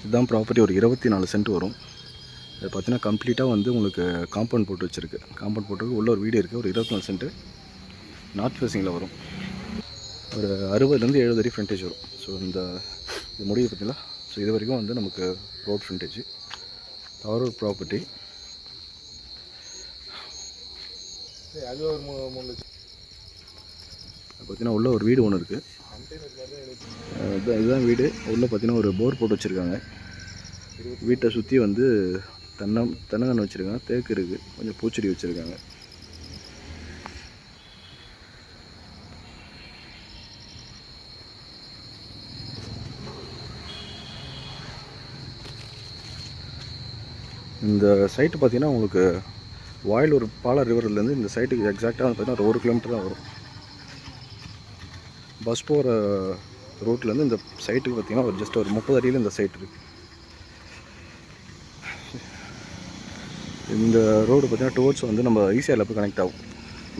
இதுதான் ப்ராப்பர்ட்டி. ஒரு 24 சென்ட் வரும். இது பார்த்தீங்கன்னா கம்ப்ளீட்டாக வந்து உங்களுக்கு காம்பவுண்ட் போட்டு வச்சுருக்கு. காம்பவுண்ட் போட்டு உள்ள ஒரு வீடு இருக்குது. ஒரு 24 சென்ட்டு நார்த் ஃபேஸிங்கில் வரும். ஒரு 60லேருந்து 70 அடி ஃப்ரண்டேஜ் வரும். ஸோ இந்த இது முடிவு பார்த்தீங்களா. ஸோ இது வரைக்கும் வந்து நமக்கு ரோட் ஃப்ரண்டேஜ். ஒரு ப்ராப்பர்ட்டி அது ஒரு 3 லட்சம். பார்த்தீங்கன்னா உள்ள ஒரு வீடு ஒன்று இருக்குது. இதுதான் வீடு. உள்ளே பார்த்தீங்கன்னா ஒரு போர் போட்டு வச்சுருக்காங்க. வீட்டை சுற்றி வந்து தென்னங்கன்று வச்சுருக்காங்க. தேக்கு இருக்குது. கொஞ்சம் பூச்செடி வச்சுருக்காங்க. இந்த சைட்டு பார்த்தீங்கன்னா உங்களுக்கு வாயிலூர் பாலா ரிவர்லேருந்து இந்த சைட்டுக்கு எக்ஸாக்டாக வந்து பார்த்தீங்கன்னா ஒரு 1 கிலோமீட்டர் தான் வரும். பஸ் போகிற ரோட்லேருந்து இந்த சைட்டுக்கு பார்த்தீங்கன்னா ஒரு ஜஸ்ட் ஒரு 30 அடியில் இந்த சைட் இருக்குது. இந்த ரோடு பார்த்தீங்கன்னா டுவர்ட்ஸ் வந்து நம்ம ஈசிஆரில் போய் கனெக்ட் ஆகும்.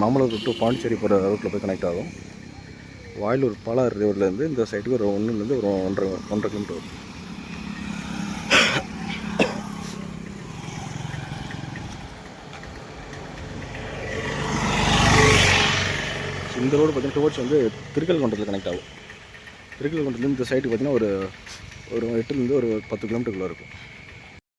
மாமல்லூர் டு பாண்டிச்சேரி போகிற ரோட்டில் போய் கனெக்ட் ஆகும். வாயிலூர் பாலா ரிவர்லேருந்து இந்த சைட்டுக்கு ஒரு 1லேருந்து ஒரு 1.5 கிலோமீட்டர் வரும். இந்த ரோடு பார்த்தீங்கன்னா டுவர்ட்ஸ் வந்து திருக்கல்குன்றத்தில் கனெக்ட் ஆகும். திருக்கல்குன்றத்துலேருந்து இந்த சைட்டுக்கு பார்த்தீங்கன்னா ஒரு 8லேருந்து ஒரு 10 கிலோமீட்டருக்குள்ளே இருக்கும்.